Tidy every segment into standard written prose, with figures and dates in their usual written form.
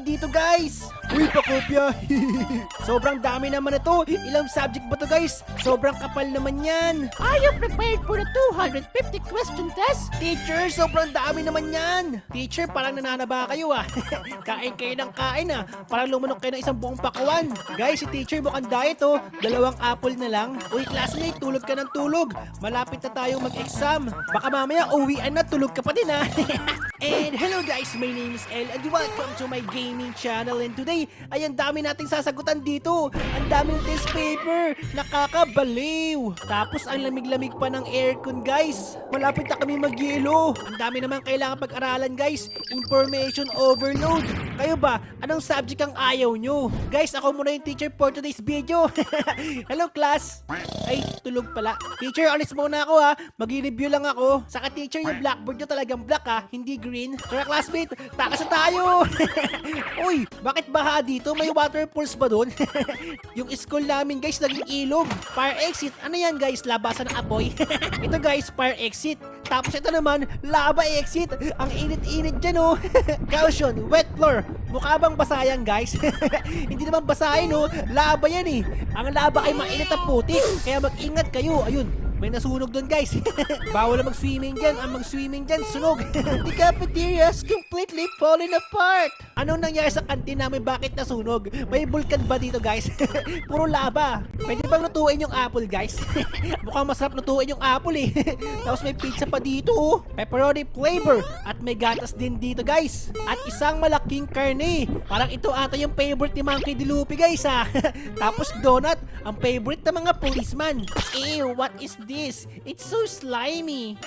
dito guys. Uy, pakopya. Sobrang dami naman na to. Ilang subject ba to guys? Sobrang kapal naman yan. Are you prepared for the 250 question test? Teacher, sobrang dami naman yan. Teacher, parang nananaba kayo ah. Kain kayo ng kain ah. Parang lumunok kayo ng isang buong pakuan. Guys, si teacher mukhang diet oh. 2 apple na lang. Uy, classmate, tulog ka ng tulog. Malapit na tayong mag-exam. Baka mamaya uwian na, tulog ka pa din ah. And hello guys, my name is El and welcome to my gaming channel. And today, ay ang dami nating sasagutan dito. Ang daming test paper. Nakakabaliw. Tapos ang lamig-lamig pa ng aircon guys. Malapit na kami mag-yelo. Ang dami naman kailangan pag-aralan guys. Information overload. Kayo ba? Anong subject ang ayaw nyo? Guys, ako muna yung teacher for today's video. Hello class. Ay, tulog pala. Teacher, alis muna ako ha. Mag-review lang ako. Saka teacher, yung blackboard nyo talagang black ha. Hindi green. Tara classmate, takas na tayo. Uy, bakit baha dito? May waterfalls ba doon? Yung school namin guys, naging ilog. Fire exit. Ano yan guys? Labasan ng apoy. Ito guys, fire exit. Tapos ito naman, lava exit. Ang init-init dyan oh. Caution, wet floor. Mukha bang basa yan guys? Hindi naman basahin oh. Lava yan eh. Ang lava ay mainit na putik. Kaya mag-ingat kayo. Ayun, may nasunog doon guys. Bawal na mag-swimming dyan. Ang mag-swimming dyan, sunog. The cafeteria is completely falling apart. Anong nangyari sa kantin namin? Bakit nasunog? May vulkan ba dito guys? Puro lava. Pwede bang lutuin yung apple guys? Mukhang masarap lutuin yung apple eh. Tapos may pizza pa dito oh. Pepperoni flavor. At may gatas din dito guys. At isang malaking karne. Parang ito ata yung favorite ni Monkey D. Luffy guys ha. Tapos donut. Ang favorite ng mga policeman. Ew, what is this? It's so slimy.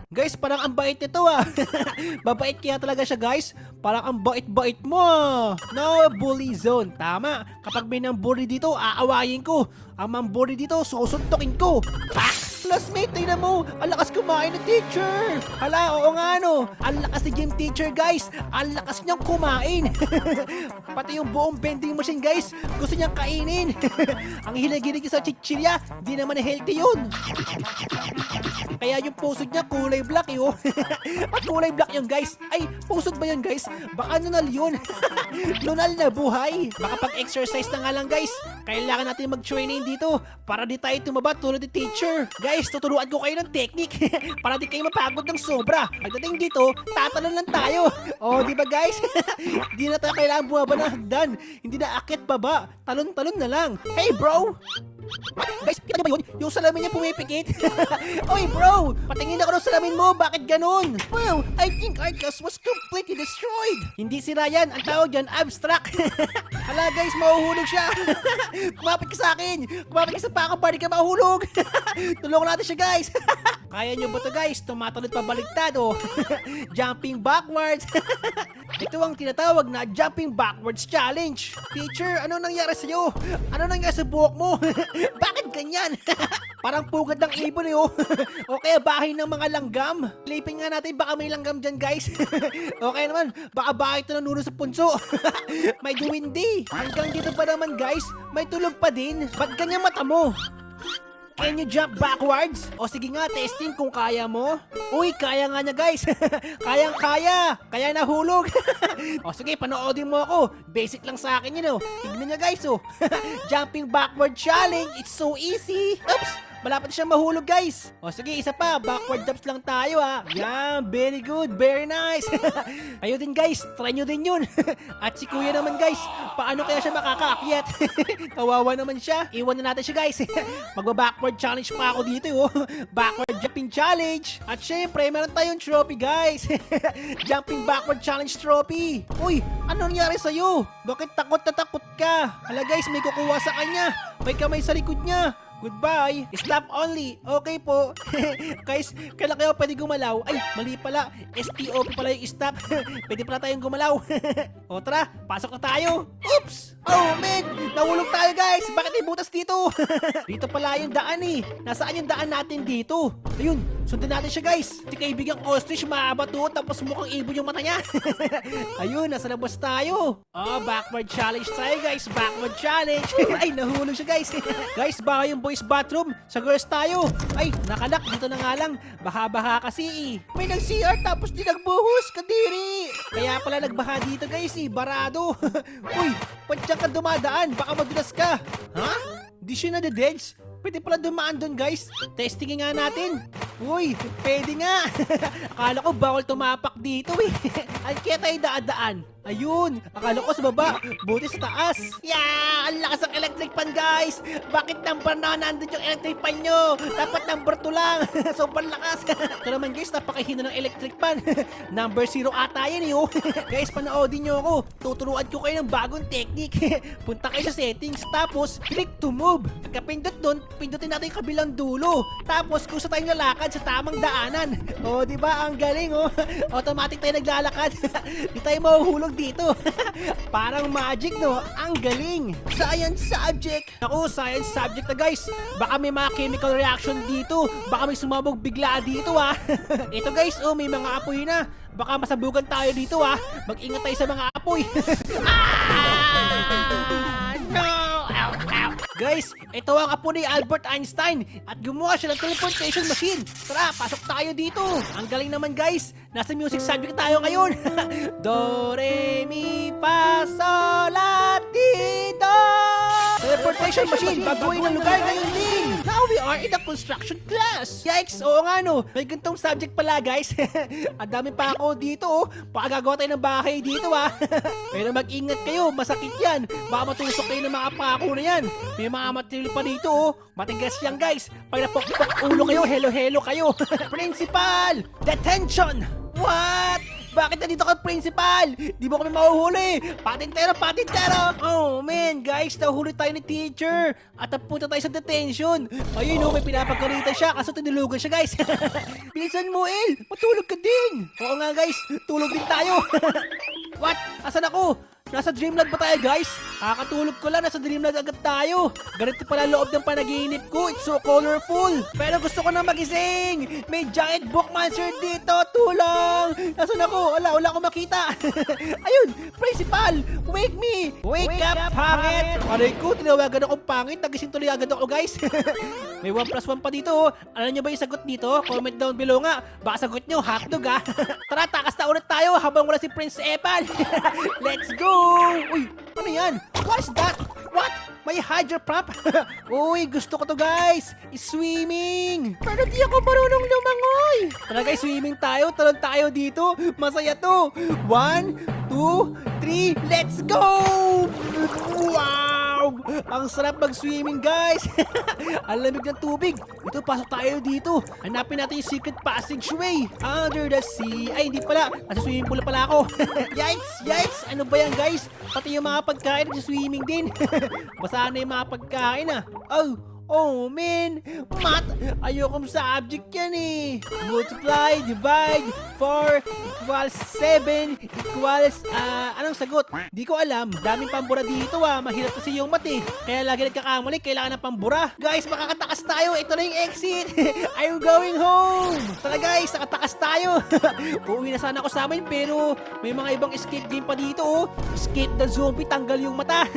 Guys, parang ang bait nito ah. Babait kaya talaga siya guys. Parang ang bait-bait mo ah. No bully zone. Tama. Kapag may nambully dito, aawayin ko. Ang mambully dito, susuntokin ko. Ah! Classmate, tingnan mo. Ang lakas kumain ng teacher. Hala, oo nga no. Ang lakas ni gym teacher guys. Ang lakas niyang kumain. Pati yung buong vending machine guys, gusto niyang kainin. Ang hilig-hilig sa chichirya, di naman healthy yun. Kaya yung pusod niya kulay black eh oh. At kulay black yun guys. Ay, pusod ba yun guys? Baka nunal yun. Nunal na buhay. Baka pag-exercise na nga lang guys. Kailangan natin mag-training dito para di tayo tumaba tulad ni teacher. Guys, tuturuan ko kayo ng technique para di kayo mapagod ng sobra. Pagdating dito, tatalon lang tayo. Oh, di ba guys? Di na tayo kailangan bumaba ng hagdan. Hindi na akit baba. Talon-talon na lang. Hey bro! Guys, kita nyo ba yun? Yung salamin niya pumipikit. Oy bro, patingin ako ng salamin mo. Bakit ganun? Well, I think our class was completely destroyed. Hindi si Ryan. Ang tawag dyan, abstract. Hala guys, mahuhulog siya. Kumapit ka sa akin. Kumapit ka sa pakang party ka mahulog. Tulungan natin siya guys. Kaya nyo ba to guys? Tumatalon pa baliktad oh. Jumping backwards. Ito ang tinatawag na jumping backwards challenge. Teacher, ano nangyari sa'yo? Ano nangyari sa buhok mo? Bakit ganyan? Parang pugad ng ibon eh oh. O kaya bahay ng mga langgam. Lipin nga natin, baka may langgam dyan guys. Okay naman, baka bahay ito nanuno sa punso. May duwindi. Hanggang dito pa naman guys, may tulog pa din. Ba't ganyan mata mo? Can you jump backwards? O sige nga, testing kung kaya mo. Uy, kaya nga niya guys. Kayang-kaya. Kaya nahulog. O sige, panoodin mo ako. Basic lang sa akin yun oh. Tignan niya guys oh. Jumping backward challenge. It's so easy. Oops! Malapit siyang mahulog guys. O sige, isa pa. Backward jumps lang tayo ha. Yan, very good. Very nice. Kayo din guys, try nyo din yun. At si kuya naman guys, paano kaya siya makakaakyat? Kawawa naman siya. Iwan na natin siya guys. Magba-backward challenge pa ako dito oh. Backward jumping challenge. At syempre, meron tayong trophy guys. Jumping backward challenge trophy. Uy, ano nangyari sa'yo? Bakit takot na takot ka? Hala guys, may kukuha sa kanya. May kamay sa likod niya. Goodbye. Stop only. Okay po. Guys, kailan kayo pwede gumalaw? Ay, mali pala. STOP pala yung stop. Pwede pala tayong gumalaw. O tara, pasok na tayo. Oops! Oh man, nahulog tayo guys. Bakit may butas dito? Dito pala yung daan eh. Nasaan yung daan natin dito? Ayun, Sundan natin siya guys. Si kaibigang ostrich maabato tapos mukhang ibon yung mata niya. Ayun, nasa labas tayo. Oh, backward challenge tayo guys. Backward challenge. Ay, nahulog siya guys. Guys, baka yung boys bathroom. Sa girls tayo. Ay, nakalak. Dito na nga lang. Baha-baha kasi eh. May nag-CR tapos di nagbuhos. Kadiri. Kaya pala nagbaha dito guys eh. Barado. Uy, pansyan ka dumadaan. Baka madulas ka. Ha? Di siya nadededs? Pwede pala dumaan doon guys. Testingin nga natin. Uy, pwede nga. Akala ko bawal tumapak dito eh. Ay, kaya tayo daadaan. Ayun, akala ko sa baba. Buti sa taas. Yeah, ang lakas ng electric fan guys. Bakit number na nandun yung electric fan nyo? Dapat number 2 lang. Sobrang lakas. Ito naman guys, napakahina ng electric fan. Number 0 ata yan eh oh. Guys, panoodin nyo ako. Tuturuan ko kayo ng bagong technique. Punta kayo sa settings, tapos click to move. Pagkapindot doon, pindutin natin yung kabilang dulo. Tapos kung sa tayong lalakad sa tamang daanan. O, di ba? Ang galing oh. Automatic tayo naglalakad. Di tayo mahuhulog dito. Parang magic no. Ang galing. Science subject. Ako, science subject na guys. Baka may mga chemical reaction dito. Baka may sumabog bigla dito ah. Ito guys, oh, may mga apoy na. Baka masabugan tayo dito ah. Mag-ingat tayo sa mga apoy. Ah! No! Ow, ow. Guys, ito ang apo ni Albert Einstein at gumawa siya ng teleportation machine. Tara, pasok tayo dito. Ang galing naman guys. Nasa music subject tayo ngayon. Do, re, mi, fa, sol, la, ti, do. Teleportation machine, baguhin ang lugar ngayon din. Now we are in the construction class. Yikes, oo nga no. May gantong subject pala guys. Ang dami pa ako dito oh. Baka gagawa tayo ng bahay dito ah. Pero mag-ingat kayo, masakit yan. Baka matusok kayo ng mga pako na yan. May mga material pa dito oh. Matigas yan guys. Pag napok-pok ulo kayo, hello-hello kayo. Principal! Detention! What? Bakit nandito ka, principal? Di mo kami mahuhuli. Patintero, patintero. Oh, man, guys, nahuli tayo ni teacher. At napunta tayo sa detention. Ayun, oh, may pinapagalitan siya kaso tinulugan siya, guys. Bilisan mo, El. Matulog ka din. Oo nga, guys. Tulog din tayo. What? Asan ako? Nasa Dreamland ba tayo guys? Kakatulog ko lang, nasa Dreamland agad tayo. Ganito pala loob ng panaginip ko, it's so colorful. Pero gusto ko na magising. May giant book monster dito, tulong. Nasaan ako? Wala akong makita. Ayun, principal, wake me. Wake up, pangit. Aray ko, tinawagan akong pangit. Nagising tuloy agad ako guys. May 1+1 pa dito. Alam nyo ba yung sagot dito? Comment down below nga. Baka sagot nyo, hotdog ah. Tara, takas na ulit tayo habang wala si Prince Epal. Let's go! Uy, ano yan? What's that? What? May hydro prop? Uy, gusto ko to guys. Swimming. Pero di ako marunong lumangoy. Tara guys, swimming tayo. Talon tayo dito. Masaya to. 1, 2, 3, let's go! Wow! Ang sarap mag-swimming guys. Ang lamig ng tubig. Ito, pasok tayo dito. Hanapin natin yung secret passageway. Under the sea. Ay, hindi pala. Nasa swimming pool pala ako. Yikes! Yikes! Ano ba yan guys? Pati yung mga pagkain sa swimming din. Basa na yung mga pagkain ah. Oh man, math, ayokong subject yan eh. Multiply, divide, 4 equals 7 equals, anong sagot? Di ko alam, daming pambura dito ah. Mahirap kasi yung math eh. Kaya lagi nagkakamali, kailangan ng pambura. Guys, makakatakas tayo, ito na yung exit. I'm going home. Tara guys, nakatakas tayo. Uuwi na sana ako sa amin pero may mga ibang escape game pa dito oh. Escape the zombie, tanggal yung mata.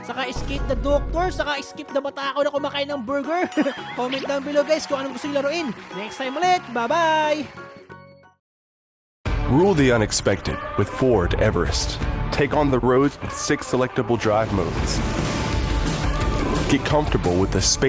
Saka escape the doctor, saka escape the mata ako na kumakain ng burger. Comment down below guys kung anong gusto nyo laruin. Next time ulit. Bye-bye! Rule the unexpected with Ford Everest. Take on the roads with 6 selectable drive modes. Get comfortable with the space